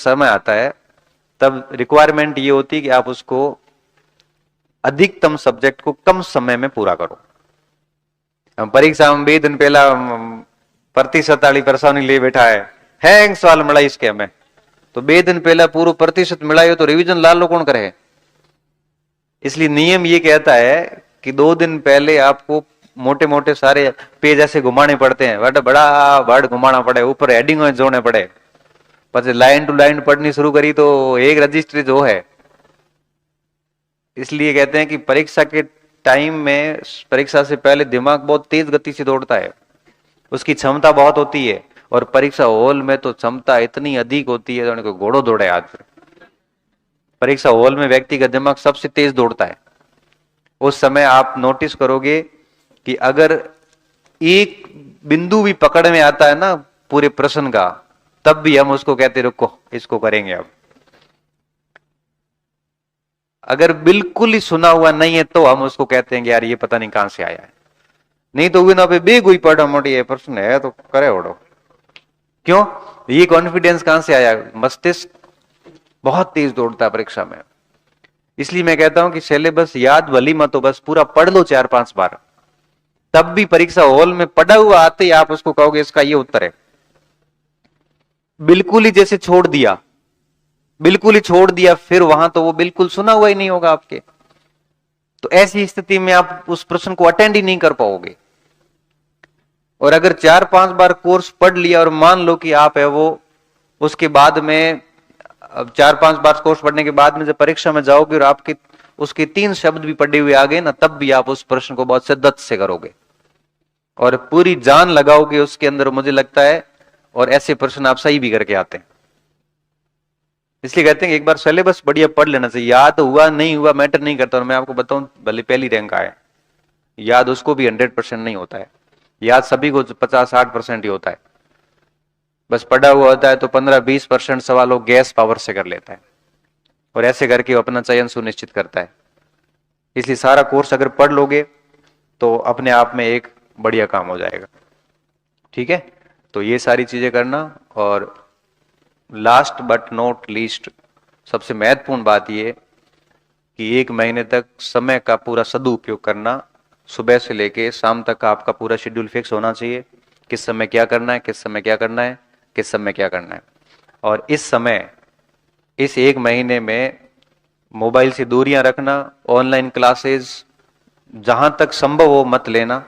समय आता है तब रिक्वायरमेंट ये होती है कि आप उसको अधिकतम सब्जेक्ट को कम समय में पूरा करो। परीक्षा में 2 दिन पहला प्रतिशत वाली परेशानी ले बैठा है सवाल मिला इसके हमें, तो 2 दिन पहला पूरा प्रतिशत मिलायो तो रिवीजन ला लो कौन करे। इसलिए नियम ये कहता है कि 2 दिन पहले आपको मोटे मोटे सारे पेज ऐसे घुमाने पड़ते हैं, बड़ा बड़ा वर्ड घुमाना पड़े, ऊपर हेडिंग जोड़ने पड़े, पर लाइन टू लाइन पढ़नी शुरू करी तो एक रजिस्ट्री जो है। इसलिए कहते हैं कि परीक्षा के टाइम में, परीक्षा से पहले दिमाग बहुत तेज गति से दौड़ता है, उसकी क्षमता बहुत होती है, और परीक्षा हॉल में तो क्षमता इतनी अधिक होती है तो घोड़ो दौड़े आज। परीक्षा हॉल में व्यक्ति का दिमाग सबसे तेज दौड़ता है। उस समय आप नोटिस करोगे कि अगर एक बिंदु भी पकड़ में आता है ना पूरे प्रश्न का, तब भी हम उसको कहते रुको इसको करेंगे अब। अगर बिल्कुल ही सुना हुआ नहीं है तो हम उसको कहते हैं यार ये पता नहीं कहां से आया है, नहीं तो ना पे बेगुई पढ़ा मोटी ये प्रश्न है तो करे ओढ़ो। क्यों? ये कॉन्फिडेंस कहां से आया? मस्तिष्क बहुत तेज दौड़ता है परीक्षा में। इसलिए मैं कहता हूं कि सिलेबस याद भली मत हो, बस पूरा पढ़ लो 4-5 बार, तब भी परीक्षा हॉल में पढ़ा हुआ आते ही आप उसको कहोगे इसका ये उत्तर है। बिल्कुल ही जैसे छोड़ दिया, बिल्कुल ही छोड़ दिया, फिर वहां तो वो बिल्कुल सुना हुआ ही नहीं होगा आपके। तो ऐसी स्थिति में आप उस प्रश्न को अटेंड ही नहीं कर पाओगे। और अगर 4-5 बार कोर्स पढ़ लिया और मान लो कि आप है वो उसके बाद में, अब 4-5 बार कोर्स पढ़ने के बाद में जब परीक्षा में जाओगे और आपके उसके 3 शब्द भी पढ़े हुए आ गए ना, तब भी आप उस प्रश्न को बहुत शिद्दत से करोगे और पूरी जान लगाओगे उसके अंदर, मुझे लगता है। और ऐसे प्रश्न आप सही भी करके आते हैं। इसलिए कहते हैं कि एक बार सिलेबस बढ़िया पढ़ लेना चाहिए। याद हुआ नहीं हुआ मैटर नहीं करता। और मैं आपको बताऊं, भले पहली रैंक आए, याद उसको भी 100% नहीं होता है। याद सभी को 50-60% ही होता है। बस पढ़ा हुआ होता है तो 15-20% सवालों गैस पावर से कर लेता है, और ऐसे करके वो अपना चयन सुनिश्चित करता है। इसलिए सारा कोर्स अगर पढ़ लोगे तो अपने आप में एक बढ़िया काम हो जाएगा। ठीक है, तो ये सारी चीजें करना। और लास्ट बट नॉट लीस्ट, सबसे महत्वपूर्ण बात यह कि 1 महीने तक समय का पूरा सदुपयोग करना। सुबह से लेके शाम तक का आपका पूरा शेड्यूल फिक्स होना चाहिए, किस समय क्या करना है, किस समय क्या करना है, किस समय क्या करना है। और इस समय, इस 1 महीने में मोबाइल से दूरियां रखना, ऑनलाइन क्लासेस जहां तक संभव हो मत लेना।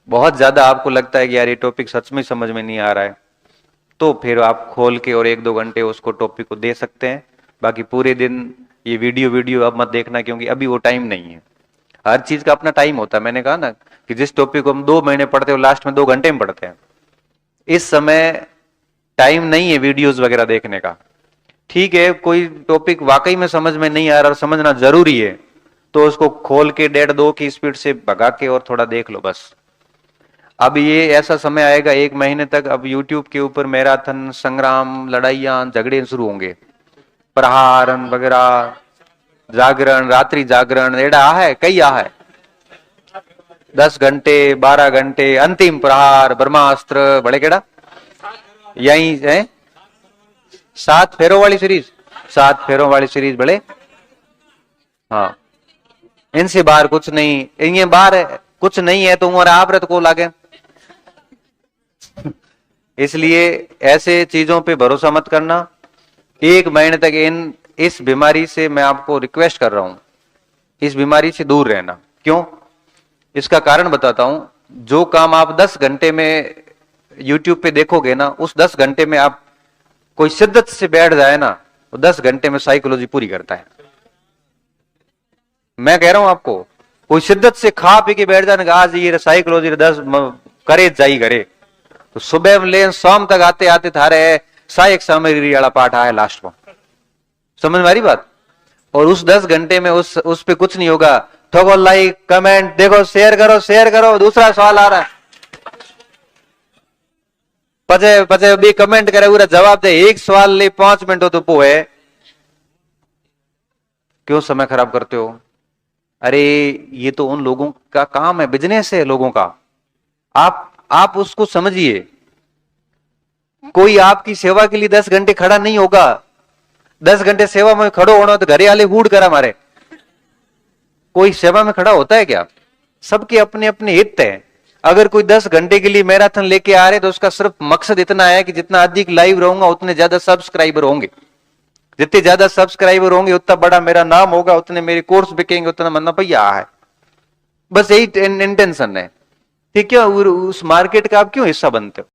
बहुत ज्यादा आपको लगता है कि यार ये टॉपिक सच में समझ में नहीं आ रहा है, तो फिर आप खोल के और 1-2 घंटे उसको टॉपिक को दे सकते हैं। बाकी पूरे दिन ये वीडियो अब मत देखना, क्योंकि अभी वो टाइम नहीं है। हर चीज का अपना टाइम होता है। मैंने कहा ना कि जिस टॉपिक को हम 2 महीने पढ़ते हो लास्ट में 2 घंटे में पढ़ते हैं। इस समय टाइम नहीं है वीडियोस वगैरह देखने का। ठीक है, कोई टॉपिक वाकई में समझ में नहीं आ रहा और समझना जरूरी है तो उसको खोल के 1.5-2 की स्पीड से भगा के और थोड़ा देख लो बस। अब ये ऐसा समय आएगा 1 महीने तक, अब यूट्यूब के ऊपर मैराथन, संग्राम, लड़ाइयां, झगड़े शुरू होंगे, प्रहारन वगैरह, जागरण, रात्रि जागरण, एड़ा है कई है। 10 घंटे 12 घंटे, अंतिम प्रहार, ब्रह्मास्त्र, बड़े केड़ा यही है। 7 फेरों वाली सीरीज, 7 फेरों वाली सीरीज बड़े, हाँ इनसे बाहर कुछ नहीं। इनके बाहर कुछ नहीं है तो उम्र आप रत को लागे। इसलिए ऐसे चीजों पे भरोसा मत करना। 1 महीने तक इस बीमारी से मैं आपको रिक्वेस्ट कर रहा हूं, इस बीमारी से दूर रहना। क्यों? इसका कारण बताता हूं। जो काम आप 10 घंटे में YouTube पे देखोगे ना, उस 10 घंटे में आप कोई शिद्दत से बैठ जाए ना, वो 10 घंटे में साइकोलॉजी पूरी करता है। मैं कह रहा हूं आपको, कोई शिद्दत से खा पी के बैठ जाए, आज ये साइकोलॉजी 10 करे जाई करे, तो सुबह ले शाम तक आते आते थारे सहायक सामग्री वाला पाठ आया लास्ट में। समझ में आ रही बात? और उस 10 घंटे में उस पे कुछ नहीं होगा। ठोको लाइक, कमेंट, देखो, शेयर करो। दूसरा सवाल आ रहा है, पचे भी कमेंट करे, पूरा जवाब दे। एक सवाल ले 5 मिनट हो तो पोए, क्यों समय खराब करते हो? अरे ये तो उन लोगों का काम है, बिजनेस है लोगों का। आप उसको समझिए। कोई आपकी सेवा के लिए 10 घंटे खड़ा नहीं होगा। 10 घंटे सेवा में खड़ो होना तो घरे आले हूड़ करा मारे, कोई सेवा में खड़ा होता है क्या? सबके अपने अपने हित है। अगर कोई 10 घंटे के लिए मैराथन लेके आ रहे तो उसका सिर्फ मकसद इतना है कि जितना अधिक लाइव रहूंगा उतने ज्यादा सब्सक्राइबर होंगे, जितने ज्यादा सब्सक्राइबर होंगे उतना बड़ा मेरा नाम होगा, उतने मेरे कोर्स बिकेंगे, उतना मतलब भैया है। बस यही इंटेंशन है। ठीक है, उस मार्केट का आप क्यों हिस्सा बनते हो?